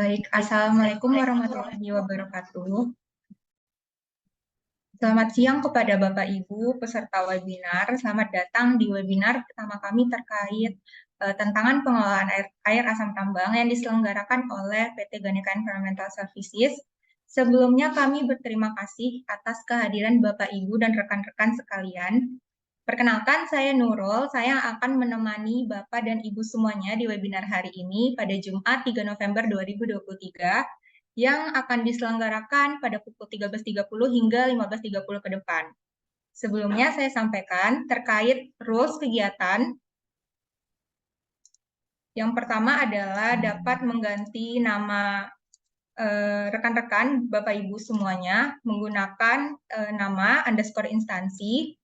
Baik, Assalamualaikum warahmatullahi wabarakatuh. Selamat siang kepada Bapak Ibu peserta webinar. Selamat datang di webinar pertama kami terkait tantangan pengelolaan air asam tambang yang diselenggarakan oleh PT Ganesha Environmental Services. Sebelumnya kami berterima kasih atas kehadiran Bapak Ibu dan rekan-rekan sekalian. Perkenalkan, saya Nurul. Saya akan menemani Bapak dan Ibu semuanya di webinar hari ini pada Jumat 3 November 2023 yang akan diselenggarakan pada pukul 13.30 hingga 15.30 ke depan. Sebelumnya saya sampaikan terkait rules kegiatan. Yang pertama adalah dapat mengganti nama rekan-rekan Bapak Ibu semuanya menggunakan nama _instansi.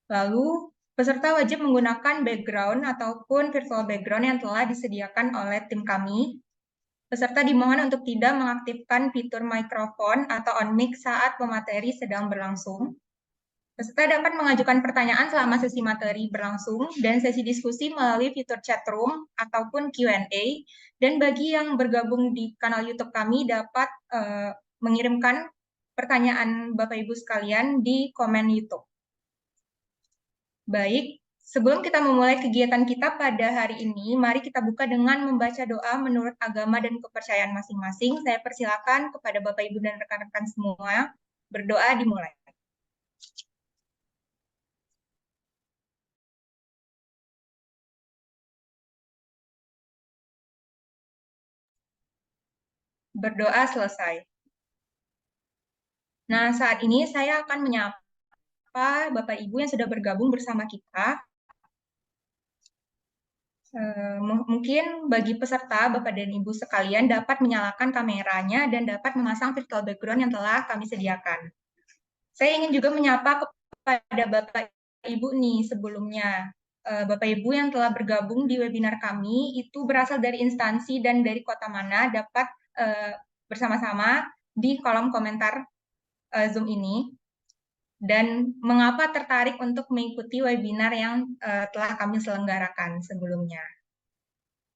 Lalu, peserta wajib menggunakan background ataupun virtual background yang telah disediakan oleh tim kami. Peserta dimohon untuk tidak mengaktifkan fitur mikrofon atau on mic saat pemateri sedang berlangsung. Peserta dapat mengajukan pertanyaan selama sesi materi berlangsung dan sesi diskusi melalui fitur chat room ataupun Q&A. Dan bagi yang bergabung di kanal YouTube kami dapat mengirimkan pertanyaan Bapak Ibu sekalian di komen YouTube. Baik, sebelum kita memulai kegiatan kita pada hari ini, mari kita buka dengan membaca doa menurut agama dan kepercayaan masing-masing. Saya persilakan kepada Bapak, Ibu, dan rekan-rekan semua, berdoa dimulai. Berdoa selesai. Nah, saat ini saya akan menyapa Bapak Ibu yang sudah bergabung bersama kita. Mungkin bagi peserta, Bapak dan Ibu sekalian dapat menyalakan kameranya dan dapat memasang virtual background yang telah kami sediakan. Saya ingin juga menyapa kepada Bapak Ibu nih sebelumnya. Bapak Ibu yang telah bergabung di webinar kami itu berasal dari instansi dan dari kota mana dapat bersama-sama di kolom komentar Zoom ini. Dan mengapa tertarik untuk mengikuti webinar yang telah kami selenggarakan sebelumnya.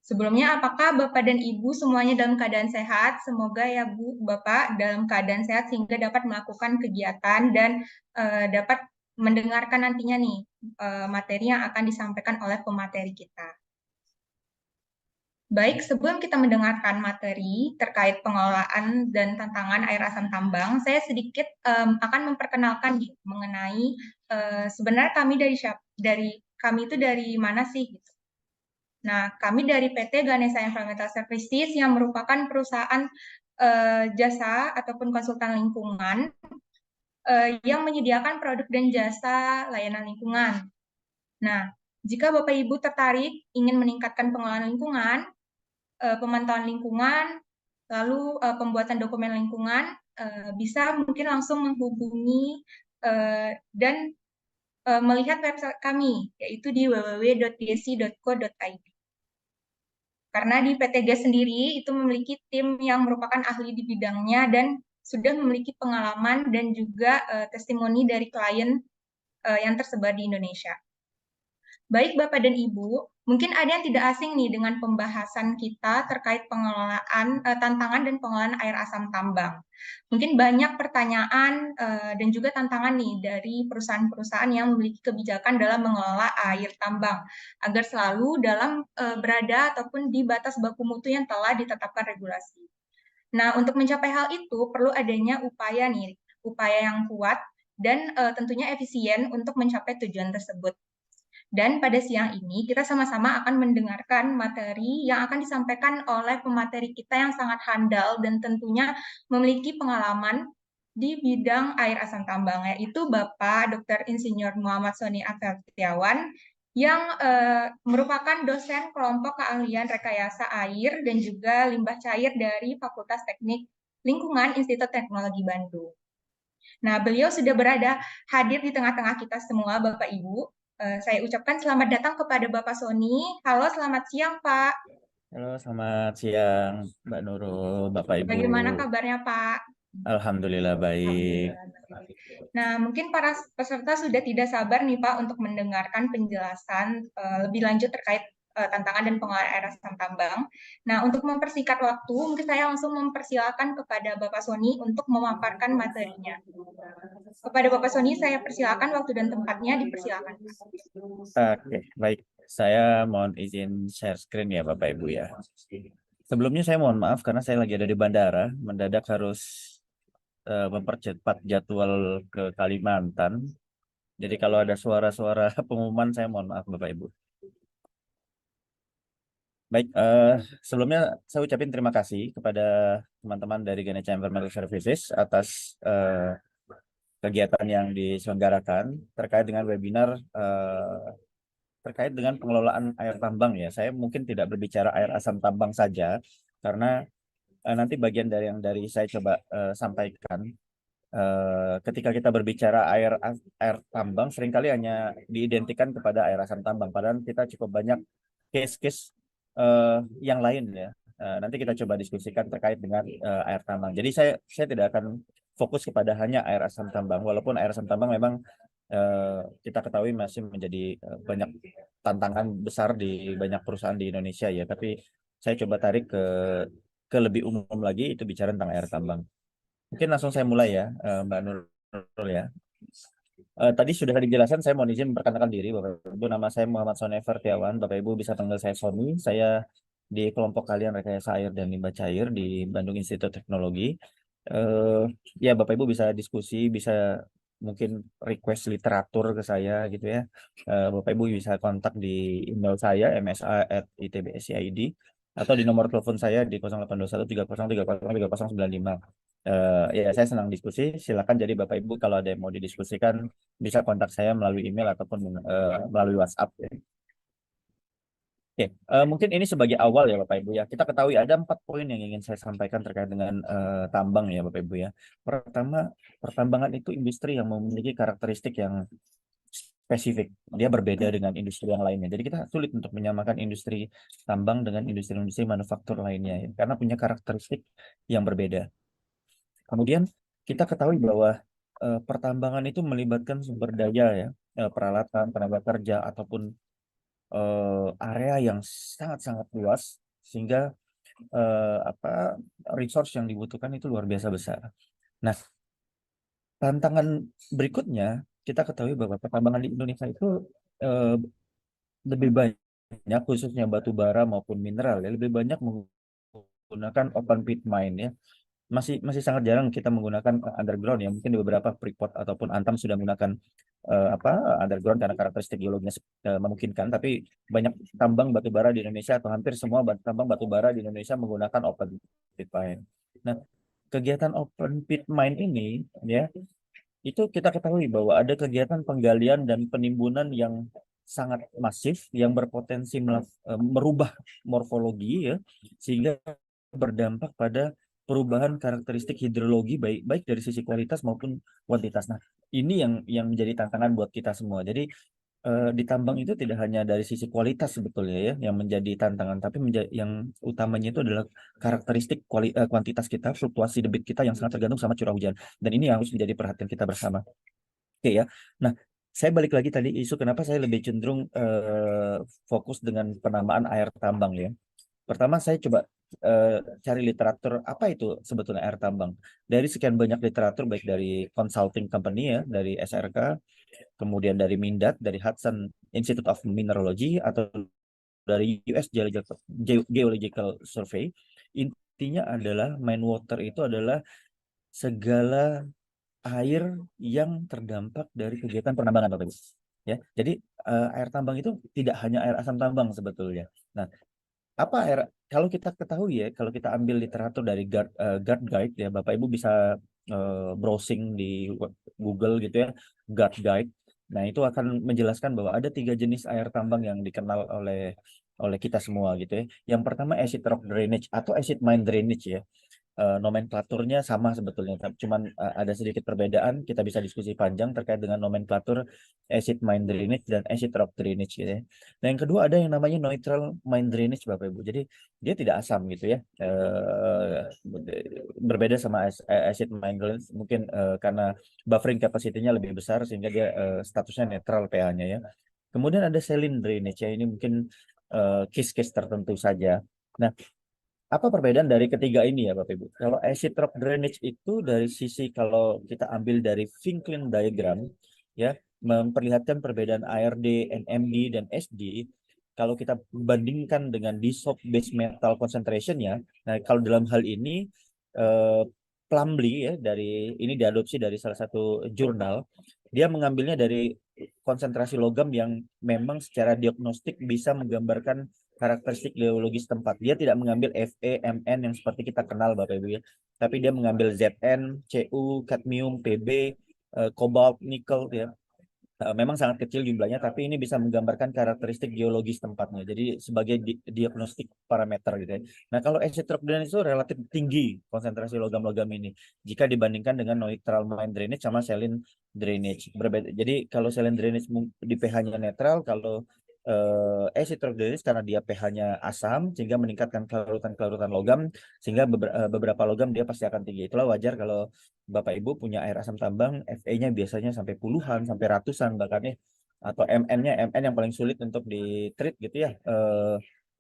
Sebelumnya, apakah Bapak dan Ibu semuanya dalam keadaan sehat? Semoga ya Bu, Bapak dalam keadaan sehat sehingga dapat melakukan kegiatan dan dapat mendengarkan nantinya nih materi yang akan disampaikan oleh pemateri kita. Baik, sebelum kita mendengarkan materi terkait pengelolaan dan tantangan air asam tambang, saya sedikit akan memperkenalkan mengenai sebenarnya kami kami itu dari mana sih? Gitu. Nah, kami dari PT Ganesha Environmental Services yang merupakan perusahaan jasa ataupun konsultan lingkungan yang menyediakan produk dan jasa layanan lingkungan. Nah, jika Bapak Ibu tertarik ingin meningkatkan pengelolaan lingkungan, pemantauan lingkungan, lalu pembuatan dokumen lingkungan, bisa mungkin langsung menghubungi dan melihat website kami, yaitu di www.desi.co.id. Karena di PTG sendiri itu memiliki tim yang merupakan ahli di bidangnya dan sudah memiliki pengalaman dan juga testimoni dari klien yang tersebar di Indonesia. Baik Bapak dan Ibu, mungkin ada yang tidak asing nih dengan pembahasan kita terkait pengelolaan tantangan dan pengelolaan air asam tambang. Mungkin banyak pertanyaan dan juga tantangan nih dari perusahaan-perusahaan yang memiliki kebijakan dalam mengelola air tambang agar selalu dalam berada ataupun di batas baku mutu yang telah ditetapkan regulasi. Nah, untuk mencapai hal itu perlu adanya upaya yang kuat dan tentunya efisien untuk mencapai tujuan tersebut. Dan pada siang ini kita sama-sama akan mendengarkan materi yang akan disampaikan oleh pemateri kita yang sangat handal dan tentunya memiliki pengalaman di bidang air asam tambang, yaitu Bapak Dr. Insinyur Muhammad Sony Afeltiawan yang merupakan dosen kelompok keahlian rekayasa air dan juga limbah cair dari Fakultas Teknik Lingkungan Institut Teknologi Bandung. Nah, beliau sudah hadir di tengah-tengah kita semua, Bapak Ibu. Saya ucapkan selamat datang kepada Bapak Sony. Halo, selamat siang, Pak. Halo, selamat siang, Mbak Nurul, Bapak Ibu. Bagaimana kabarnya, Pak? Alhamdulillah baik. Nah, mungkin para peserta sudah tidak sabar nih, Pak, untuk mendengarkan penjelasan lebih lanjut terkait tantangan dan pengelolaan air asam tambang. Nah, untuk mempersingkat waktu, mungkin saya langsung mempersilakan kepada Bapak Sony untuk memaparkan materinya. Kepada Bapak Sony, saya persilakan waktu dan tempatnya, dipersilakan. Oke, baik. Saya mohon izin share screen ya Bapak Ibu ya. Sebelumnya saya mohon maaf karena saya lagi ada di bandara, mendadak harus mempercepat jadwal ke Kalimantan. Jadi kalau ada suara-suara pengumuman saya mohon maaf Bapak Ibu. Baik, sebelumnya saya ucapin terima kasih kepada teman-teman dari Ganesha Environmental Services atas kegiatan yang diselenggarakan terkait dengan webinar terkait dengan pengelolaan air tambang ya. Saya mungkin tidak berbicara air asam tambang saja karena nanti bagian dari yang dari saya coba sampaikan ketika kita berbicara air tambang seringkali hanya diidentikan kepada air asam tambang padahal kita cukup banyak case-case yang lain ya. Nanti kita coba diskusikan terkait dengan air tambang. Jadi saya tidak akan fokus kepada hanya air asam tambang walaupun air asam tambang memang kita ketahui masih menjadi banyak tantangan besar di banyak perusahaan di Indonesia ya. Tapi saya coba tarik ke lebih umum lagi itu bicara tentang air tambang. Mungkin langsung saya mulai ya, Mbak Nurul ya. Tadi sudah dijelaskan, saya mohon izin memperkenalkan diri, Bapak Ibu. Nama saya Muhammad Sony Fertiawan. Bapak Ibu bisa panggil saya Sony. Saya di kelompok kalian rekayasa air dan limbah cair di Bandung Institut Teknologi. Eh, ya, Bapak Ibu bisa diskusi, bisa mungkin request literatur ke saya gitu ya. Bapak Ibu bisa kontak di email saya msa@itbsi.id atau di nomor telepon saya di 0821 30 30 3095. Ya, saya senang diskusi. Silakan jadi Bapak Ibu kalau ada yang mau didiskusikan bisa kontak saya melalui email ataupun melalui WhatsApp. Ya. Oke, mungkin ini sebagai awal ya Bapak Ibu ya. Kita ketahui ada 4 poin yang ingin saya sampaikan terkait dengan tambang ya Bapak Ibu ya. Pertama, pertambangan itu industri yang memiliki karakteristik yang spesifik. Dia berbeda dengan industri yang lainnya. Jadi kita sulit untuk menyamakan industri tambang dengan industri-industri manufaktur lainnya ya, karena punya karakteristik yang berbeda. Kemudian kita ketahui bahwa pertambangan itu melibatkan sumber daya ya, peralatan, tenaga kerja ataupun area yang sangat-sangat luas sehingga apa resource yang dibutuhkan itu luar biasa besar. Nah, tantangan berikutnya kita ketahui bahwa pertambangan di Indonesia itu eh, lebih banyak khususnya batu bara maupun mineral ya lebih banyak menggunakan open pit mine ya masih sangat jarang kita menggunakan underground ya mungkin di beberapa Freeport ataupun Antam sudah menggunakan apa underground karena karakteristik geologinya memungkinkan tapi banyak tambang batu bara di Indonesia atau hampir semua tambang batu bara di Indonesia menggunakan open pit mine. Nah, kegiatan open pit mine ini ya itu kita ketahui bahwa ada kegiatan penggalian dan penimbunan yang sangat masif yang berpotensi merubah morfologi ya sehingga berdampak pada perubahan karakteristik hidrologi baik baik dari sisi kualitas maupun kuantitas. Nah, ini yang menjadi tantangan buat kita semua. Jadi di tambang itu tidak hanya dari sisi kualitas sebetulnya ya yang menjadi tantangan, tapi yang utamanya itu adalah karakteristik kuantitas kita, fluktuasi debit kita yang sangat tergantung sama curah hujan. Dan ini harus menjadi perhatian kita bersama. Oke ya. Nah, saya balik lagi tadi isu kenapa saya lebih cenderung fokus dengan penamaan air tambang ya. Pertama saya coba cari literatur apa itu sebetulnya air tambang. Dari sekian banyak literatur baik dari consulting company ya, dari SRK, kemudian dari Mindat, dari Hudson Institute of Mineralogy atau dari US Geological Survey, intinya adalah mine water itu adalah segala air yang terdampak dari kegiatan penambangan, Bapak Ibu. Ya, jadi air tambang itu tidak hanya air asam tambang sebetulnya. Nah, apa air kalau kita ketahui ya kalau kita ambil literatur dari Guard Guide ya Bapak Ibu bisa browsing di Google gitu ya Guard Guide. Nah itu akan menjelaskan bahwa ada 3 jenis air tambang yang dikenal oleh oleh kita semua gitu ya. Yang pertama acid rock drainage atau acid mine drainage ya. Nomenklaturnya sama sebetulnya, cuman ada sedikit perbedaan. Kita bisa diskusi panjang terkait dengan nomenklatur acid mine drainage dan acid rock drainage gitu ya. Nah, yang kedua ada yang namanya neutral mine drainage Bapak Ibu. Jadi dia tidak asam gitu ya. Berbeda sama acid mine drainage mungkin karena buffering capacity-nya lebih besar sehingga dia statusnya netral pH-nya ya. Kemudian ada saline drainage ya ini mungkin case-case tertentu saja. Nah, apa perbedaan dari ketiga ini ya Bapak Ibu? Kalau acid rock drainage itu dari sisi kalau kita ambil dari Finkeln diagram ya, memperlihatkan perbedaan ARD, NMD dan SD. Kalau kita bandingkan dengan dissolved base metal concentration ya, nah kalau dalam hal ini eh, Plumlee ya dari ini diadopsi dari salah satu jurnal, dia mengambilnya dari konsentrasi logam yang memang secara diagnostik bisa menggambarkan karakteristik geologis tempat. Dia tidak mengambil Fe, Mn yang seperti kita kenal Bapak Ibu ya. Tapi dia mengambil Zn, Cu, kadmium, Pb, kobalt, nikel ya. Memang sangat kecil jumlahnya, tapi ini bisa menggambarkan karakteristik geologis tempatnya. Jadi sebagai diagnostik parameter gitu ya. Nah kalau acid rock drainage itu relatif tinggi konsentrasi logam-logam ini jika dibandingkan dengan neutral mine drainage sama saline drainage. Berbeda. Jadi kalau saline drainage di pH-nya netral, kalau acid rock drainage karena dia pH-nya asam sehingga meningkatkan kelarutan-kelarutan logam sehingga beberapa logam dia pasti akan tinggi. Itulah wajar kalau Bapak Ibu punya air asam tambang, Fe-nya biasanya sampai puluhan, sampai ratusan bahkan ya. Atau Mn-nya, Mn yang paling sulit untuk di-treat gitu ya.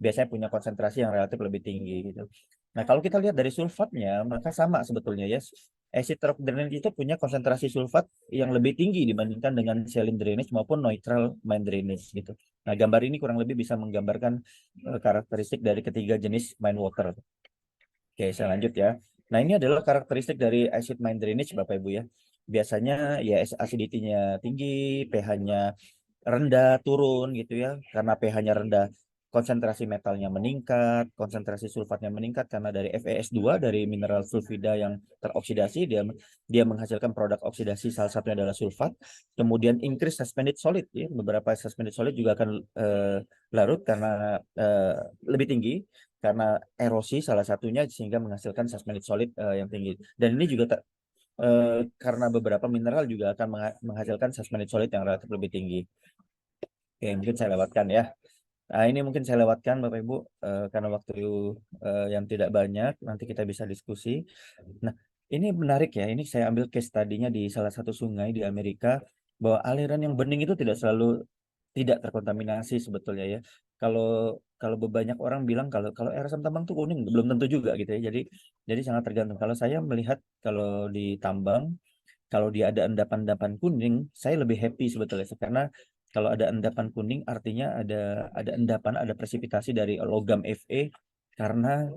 Biasanya punya konsentrasi yang relatif lebih tinggi gitu. Nah, kalau kita lihat dari sulfatnya, maka sama sebetulnya ya. Acid rock drainage itu punya konsentrasi sulfat yang lebih tinggi dibandingkan dengan saline drainage maupun neutral mine drainage gitu. Nah, gambar ini kurang lebih bisa menggambarkan karakteristik dari ketiga jenis mine water. Oke, saya lanjut ya. Nah, ini adalah karakteristik dari acid mine drainage Bapak Ibu ya. Biasanya ya acidity-nya tinggi, pH-nya rendah turun gitu ya. Karena pH-nya rendah, konsentrasi metalnya meningkat, konsentrasi sulfatnya meningkat karena dari FeS2 dari mineral sulfida yang teroksidasi dia dia menghasilkan produk oksidasi salah satunya adalah sulfat. Kemudian increase suspended solid ya. Beberapa suspended solid juga akan larut karena lebih tinggi karena erosi salah satunya sehingga menghasilkan suspended solid yang tinggi. Dan ini juga karena beberapa mineral juga akan menghasilkan suspended solid yang relatif lebih tinggi. Oke, mungkin saya lewatkan ya. Nah, ini mungkin saya lewatkan Bapak Ibu karena waktu yang tidak banyak, nanti kita bisa diskusi. Nah, ini menarik ya. Ini saya ambil case tadinya di salah satu sungai di Amerika bahwa aliran yang bening itu tidak selalu tidak terkontaminasi sebetulnya ya. Kalau kalau banyak orang bilang kalau kalau air asam tambang tuh kuning, belum tentu juga gitu ya. Jadi sangat tergantung. Kalau saya melihat kalau di tambang kalau dia ada endapan-endapan kuning, saya lebih happy sebetulnya karena kalau ada endapan kuning artinya ada endapan, ada presipitasi dari logam Fe karena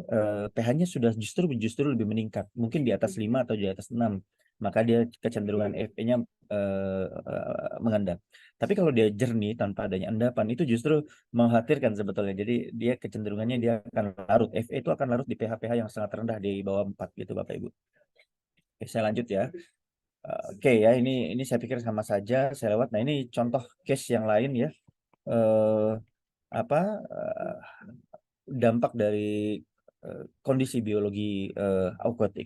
pH-nya sudah justru lebih meningkat, mungkin di atas 5 atau di atas 6. Maka dia kecenderungan Fe-nya mengendap. Tapi kalau dia jernih tanpa adanya endapan itu justru mengkhawatirkan sebetulnya. Jadi dia kecenderungannya dia akan larut. Fe itu akan larut di pH-pH yang sangat rendah di bawah 4 gitu Bapak Ibu. Oke, saya lanjut ya. Oke ya, ini saya pikir sama saja saya lewat. Nah, ini contoh case yang lain ya. Eh apa dampak dari kondisi biologi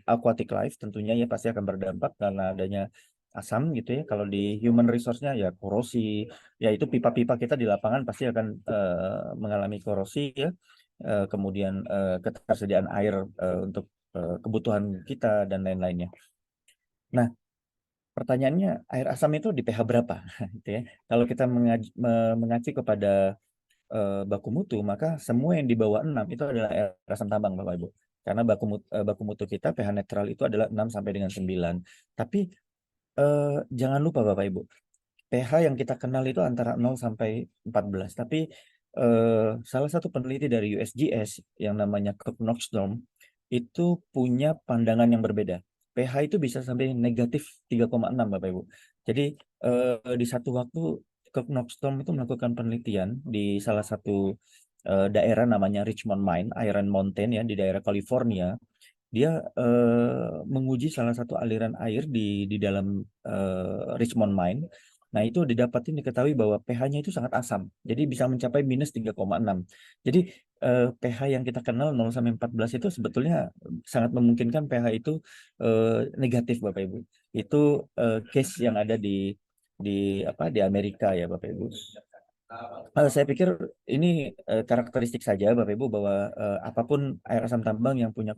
aquatic life tentunya ya pasti akan berdampak karena adanya asam gitu ya. Kalau di human resource-nya ya korosi, ya itu pipa-pipa kita di lapangan pasti akan mengalami korosi ya. Kemudian ketersediaan air untuk kebutuhan kita dan lain-lainnya. Nah, pertanyaannya air asam itu di pH berapa? Gitu ya. Kalau kita mengacu kepada baku mutu, maka semua yang di bawah 6 itu adalah air asam tambang, Bapak Ibu. Karena baku mutu kita pH netral itu adalah 6 sampai dengan 9. Tapi jangan lupa Bapak Ibu, pH yang kita kenal itu antara 0 sampai 14. Tapi salah satu peneliti dari USGS yang namanya Kirk Knoxdom itu punya pandangan yang berbeda. pH itu bisa sampai negatif 3,6 Bapak Ibu. Jadi di satu waktu Kirk Knoxdom itu melakukan penelitian di salah satu daerah namanya Richmond Mine, Iron Mountain ya di daerah California. Dia menguji salah satu aliran air di dalam Richmond Mine. Nah, itu diketahui bahwa pH-nya itu sangat asam. Jadi bisa mencapai minus 3,6. Jadi pH yang kita kenal 0 sampai 14 itu sebetulnya sangat memungkinkan pH itu negatif Bapak Ibu. Itu case yang ada di di Amerika ya Bapak Ibu. Saya pikir ini karakteristik saja Bapak Ibu bahwa apapun air asam tambang yang punya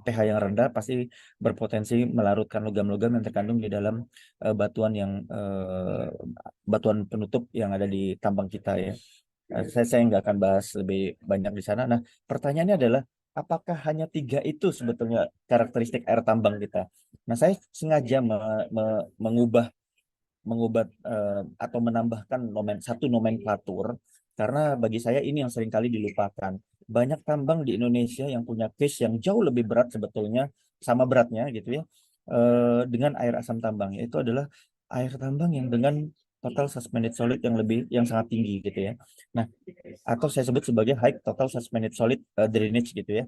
pH yang rendah pasti berpotensi melarutkan logam-logam yang terkandung di dalam batuan batuan penutup yang ada di tambang kita ya. Saya nggak akan bahas lebih banyak di sana. Nah, pertanyaannya adalah apakah hanya tiga itu sebetulnya karakteristik air tambang kita? Nah, saya sengaja mengubah mengubah atau menambahkan satu nomenklatur karena bagi saya ini yang seringkali dilupakan. Banyak tambang di Indonesia yang punya case yang jauh lebih berat sebetulnya, sama beratnya gitu ya, dengan air asam tambang. Itu adalah air tambang yang dengan total suspended solid yang sangat tinggi gitu ya. Nah, atau saya sebut sebagai high total suspended solid drainage gitu ya.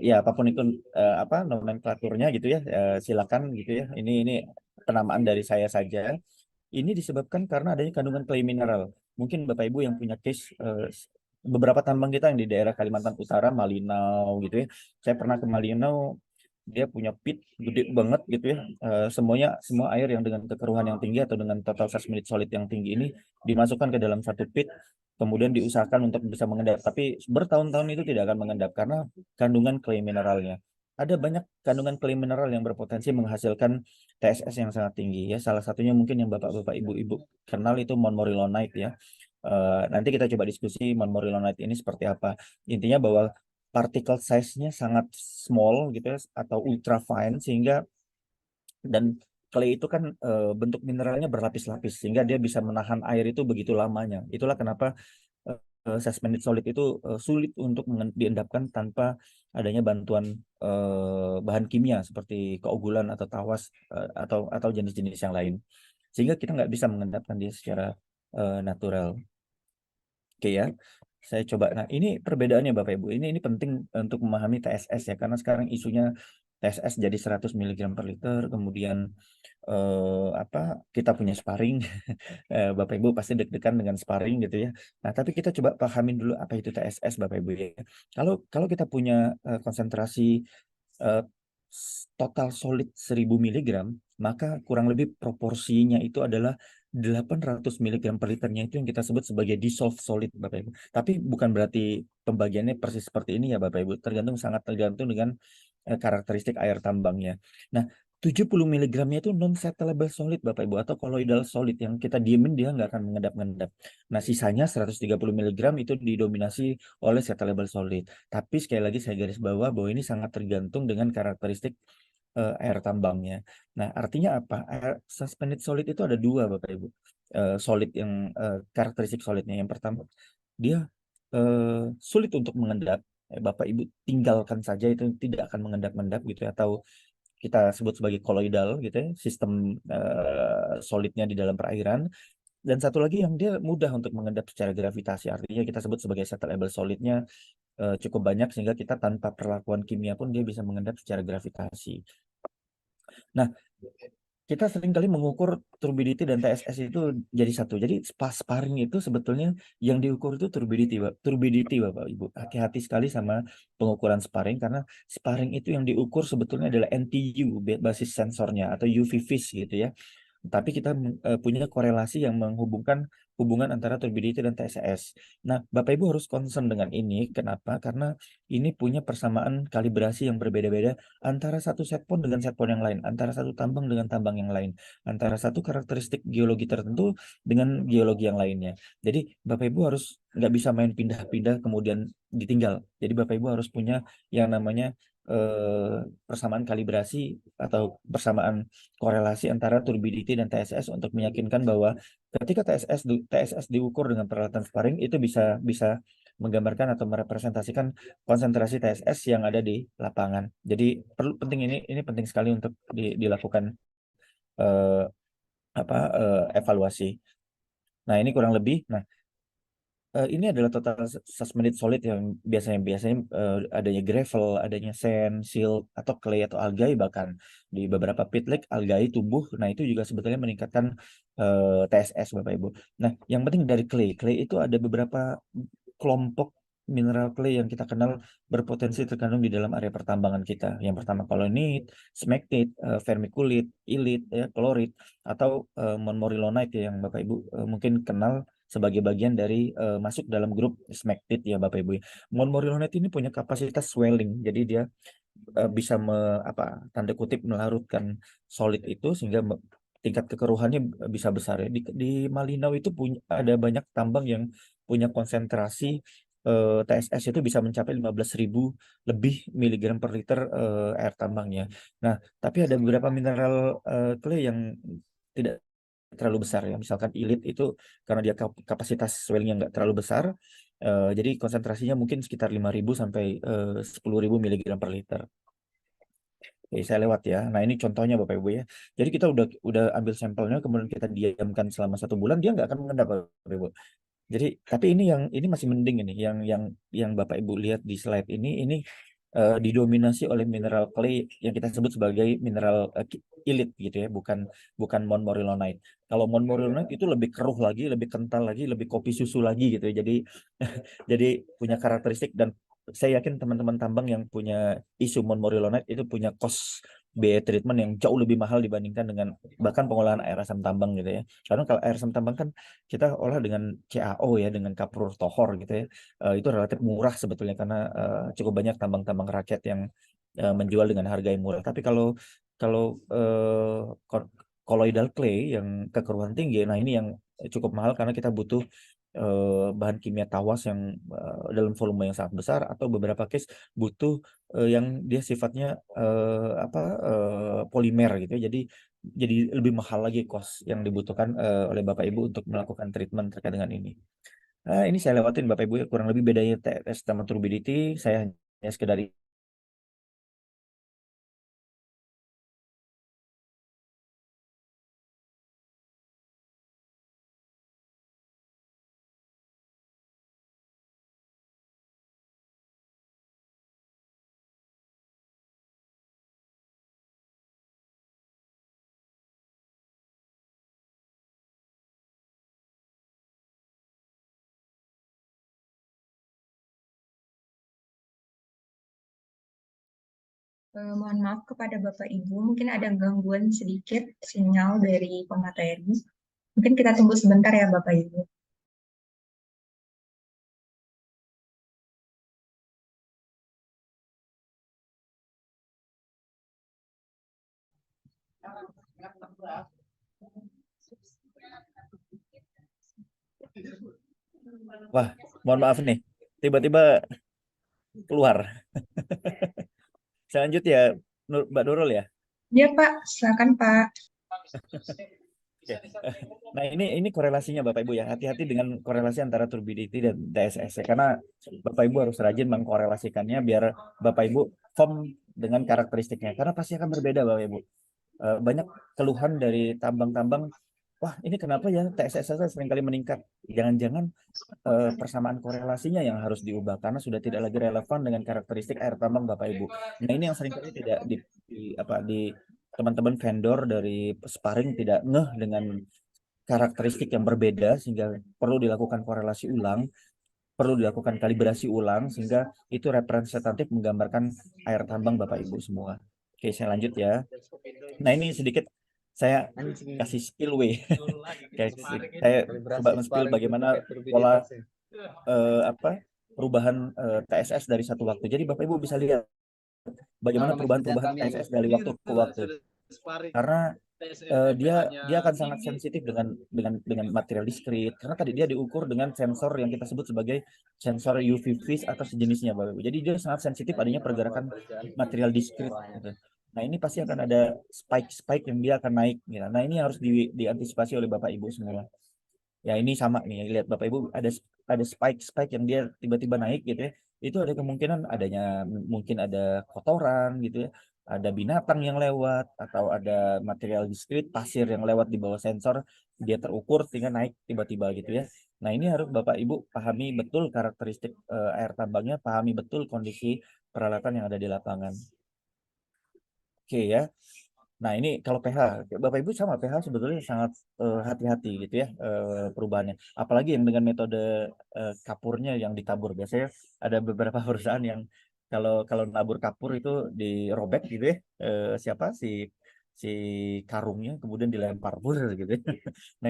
Ya apapun itu apa nomenklaturnya gitu ya, silakan gitu ya. Ini penamaan dari saya saja. Ini disebabkan karena adanya kandungan clay mineral. Mungkin Bapak Ibu yang punya case beberapa tambang kita yang di daerah Kalimantan Utara, Malinau gitu ya. Saya pernah ke Malinau, dia punya pit gede banget gitu ya. Semua air yang dengan kekeruhan yang tinggi atau dengan total suspended solid yang tinggi ini dimasukkan ke dalam satu pit, kemudian diusahakan untuk bisa mengendap. Tapi bertahun-tahun itu tidak akan mengendap karena kandungan clay mineralnya. Ada banyak kandungan clay mineral yang berpotensi menghasilkan TSS yang sangat tinggi ya. Salah satunya mungkin yang bapak-bapak ibu-ibu kenal itu montmorillonite ya. Nanti kita coba diskusi montmorillonite ini seperti apa. Intinya bahwa particle size-nya sangat small gitu ya atau ultra fine sehingga dan clay itu kan bentuk mineralnya berlapis-lapis sehingga dia bisa menahan air itu begitu lamanya. Itulah kenapa suspended solid itu sulit untuk diendapkan tanpa adanya bantuan bahan kimia seperti keogulan atau tawas atau jenis-jenis yang lain. Sehingga kita nggak bisa mengendapkan dia secara natural. Oke ya, saya coba. Nah, ini perbedaannya Bapak Ibu. Ini penting untuk memahami TSS ya, karena sekarang isunya TSS jadi 100 miligram per liter, kemudian apa kita punya sparring. Bapak Ibu pasti deg-degan dengan sparring gitu ya. Nah, tapi kita coba pahamin dulu apa itu TSS Bapak Ibu ya. Kalau kalau kita punya konsentrasi eh, total solid 1000 miligram, maka kurang lebih proporsinya itu adalah 800 miligram per liternya itu yang kita sebut sebagai dissolved solid Bapak Ibu. Tapi bukan berarti pembagiannya persis seperti ini ya Bapak Ibu. Sangat tergantung dengan karakteristik air tambangnya. Nah, 70 miligramnya itu non-settleable solid Bapak Ibu atau colloidal solid yang kita diemin dia nggak akan mengendap-ngendap. Nah, sisanya 130 miligram itu didominasi oleh settleable solid. Tapi sekali lagi saya garis bawah bahwa ini sangat tergantung dengan karakteristik air tambangnya. Nah, artinya apa? Air suspended solid itu ada dua, Bapak Ibu. Solid yang karakteristik solidnya. Yang pertama, dia sulit untuk mengendap. Bapak Ibu tinggalkan saja itu tidak akan mengendap-endap gitu ya, atau kita sebut sebagai koloidal gitu ya, sistem solidnya di dalam perairan. Dan satu lagi yang dia mudah untuk mengendap secara gravitasi, artinya kita sebut sebagai settleable solidnya cukup banyak sehingga kita tanpa perlakuan kimia pun dia bisa mengendap secara gravitasi. Nah, kita sering kali mengukur turbidity dan TSS itu jadi satu. Jadi sparring itu sebetulnya yang diukur itu turbidity, turbidity Bapak Ibu. Hati-hati sekali sama pengukuran sparring karena sparring itu yang diukur sebetulnya adalah NTU basis sensornya atau UV vis gitu ya. Tapi kita punya korelasi yang menghubungkan hubungan antara turbidity dan TSS. Nah, Bapak Ibu harus concern dengan ini. Kenapa? Karena ini punya persamaan kalibrasi yang berbeda-beda antara satu set point dengan set point yang lain, antara satu tambang dengan tambang yang lain, antara satu karakteristik geologi tertentu dengan geologi yang lainnya. Jadi, Bapak Ibu harus nggak bisa main pindah-pindah kemudian ditinggal. Jadi, Bapak Ibu harus punya yang namanya persamaan kalibrasi atau persamaan korelasi antara turbidity dan TSS untuk meyakinkan bahwa ketika TSS diukur dengan peralatan sparring itu bisa bisa menggambarkan atau merepresentasikan konsentrasi TSS yang ada di lapangan. Jadi ini penting sekali untuk dilakukan eh, evaluasi. Nah, ini kurang lebih. Nah, ini adalah total suspended solid yang biasanya biasanya adanya gravel, adanya sand, silt atau clay atau algae bahkan di beberapa pit lake algae tumbuh. Nah, itu juga sebetulnya meningkatkan TSS Bapak Ibu. Nah, yang penting dari clay itu ada beberapa kelompok mineral clay yang kita kenal berpotensi terkandung di dalam area pertambangan kita. Yang pertama kolonit, smectite, vermiculite, ilit, ya, klorit atau montmorillonite ya, yang Bapak Ibu mungkin kenal sebagai bagian dari masuk dalam grup smectite ya Bapak Ibu. Montmorillonite ini punya kapasitas swelling, jadi dia bisa tanda kutip melarutkan solid itu sehingga tingkat kekeruhannya bisa besar ya. Di Malinau itu punya ada banyak tambang yang punya konsentrasi TSS itu bisa mencapai 15.000 lebih miligram per liter air tambangnya. Nah, tapi ada beberapa mineral clay yang tidak terlalu besar ya. Misalkan ilit itu karena dia kapasitas swellingnya nggak terlalu besar, jadi konsentrasinya mungkin sekitar 5.000 sampai 10.000 miligram per liter. Oke, saya lewat ya. Nah, ini contohnya Bapak Ibu ya. Jadi kita udah ambil sampelnya, kemudian kita diamkan selama 1 bulan, dia nggak akan mengendap Bapak Ibu. Jadi, tapi ini masih mending ini, yang Bapak Ibu lihat di slide ini didominasi oleh mineral clay yang kita sebut sebagai mineral ilit gitu ya, bukan bukan montmorillonite. Kalau montmorillonite itu lebih keruh lagi, lebih kental lagi, lebih kopi susu lagi gitu ya. Jadi jadi punya karakteristik, dan saya yakin teman-teman tambang yang punya isu montmorillonite itu punya cost biaya treatment yang jauh lebih mahal dibandingkan dengan bahkan pengolahan air asam tambang gitu ya. Karena kalau air asam tambang kan kita olah dengan CaO ya, dengan kapur tohor gitu ya. Itu relatif murah sebetulnya karena cukup banyak tambang-tambang rakyat yang menjual dengan harga yang murah. Tapi kalau kalau colloidal clay yang kekeruhan tinggi, nah ini yang cukup mahal karena kita butuh bahan kimia tawas yang dalam volume yang sangat besar, atau beberapa case butuh yang dia sifatnya polimer gitu ya. Jadi lebih mahal lagi cost yang dibutuhkan oleh Bapak Ibu untuk melakukan treatment terkait dengan ini. Nah, ini saya lewatin Bapak Ibu ya, kurang lebih bedanya TS sama turbidity. Saya hanya sekedar Mohon maaf kepada Bapak Ibu, mungkin ada gangguan sedikit sinyal dari pemateri. Mungkin kita tunggu sebentar ya Bapak Ibu. wah, mohon maaf nih, tiba-tiba keluar. Saya lanjut ya, Mbak Nurul ya. Ya Pak, silakan Pak. Oke. Nah, ini korelasinya Bapak Ibu ya. Hati-hati dengan korelasi antara turbidity dan TSS ya. Karena Bapak Ibu harus rajin mengkorelasikannya biar Bapak Ibu firm dengan karakteristiknya. Karena pasti akan berbeda Bapak Ibu. Banyak keluhan dari tambang-tambang, wah ini kenapa ya TSS saya seringkali meningkat. Jangan-jangan persamaan korelasinya yang harus diubah karena sudah tidak lagi relevan dengan karakteristik air tambang Bapak Ibu. Nah, ini yang seringkali tidak di teman-teman vendor dari sparring tidak ngeh dengan karakteristik yang berbeda, sehingga perlu dilakukan korelasi ulang, perlu dilakukan kalibrasi ulang sehingga itu representatif menggambarkan air tambang Bapak Ibu semua. Oke, saya lanjut ya. Nah, ini sedikit saya kasih spillway. Kayak saya coba men-spill bagaimana pola perubahan TSS dari satu waktu. Jadi Bapak Ibu bisa lihat bagaimana perubahan-perubahan TSS dari waktu ke waktu. Karena dia akan sangat sensitif dengan material diskrit, karena tadi dia diukur dengan sensor yang kita sebut sebagai sensor UV vis atau sejenisnya Bapak Ibu. Jadi dia sangat sensitif adanya pergerakan material diskrit gitu. Nah, ini pasti akan ada spike yang dia akan naik gitu. Nah, ini harus diantisipasi oleh Bapak Ibu semua. Ya, ini sama nih, lihat Bapak Ibu ada spike yang dia tiba-tiba naik gitu ya. Itu ada kemungkinan adanya, mungkin ada kotoran gitu ya, ada binatang yang lewat, atau ada material diskrit pasir yang lewat di bawah sensor, dia terukur sehingga naik tiba-tiba gitu ya. Nah, ini harus Bapak Ibu pahami betul karakteristik air tambangnya, pahami betul kondisi peralatan yang ada di lapangan. Oke ya. Nah, ini kalau pH, Bapak Ibu sama pH sebetulnya sangat hati-hati gitu ya perubahannya. Apalagi yang dengan metode kapurnya yang ditabur. Biasanya ada beberapa perusahaan yang kalau kalau nabur kapur itu dirobek gitu ya. Siapa si karungnya kemudian dilempar gitu ya. Nah,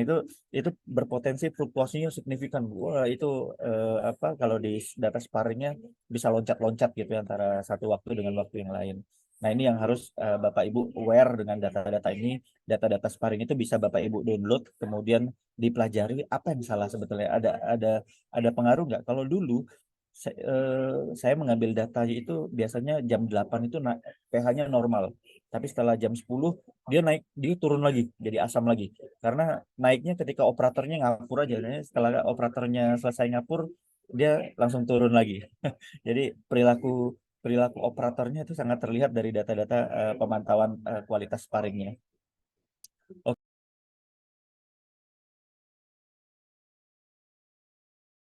itu berpotensi fluktuasinya signifikan. Wah, itu kalau di data sparringnya bisa loncat-loncat gitu ya antara satu waktu dengan waktu yang lain. Nah, ini yang harus Bapak Ibu aware dengan data-data ini. Data-data sparring itu bisa Bapak Ibu download, kemudian dipelajari apa yang salah sebetulnya. Ada pengaruh nggak? Kalau dulu saya mengambil datanya itu biasanya jam 8 itu pH-nya normal. Tapi setelah jam 10 dia naik, dia turun lagi, jadi asam lagi. Karena naiknya ketika operatornya ngapur aja. Nah, setelah operatornya selesai ngapur, dia langsung turun lagi. Jadi perilaku perilaku operatornya itu sangat terlihat dari data-data pemantauan kualitas sparringnya. Oke.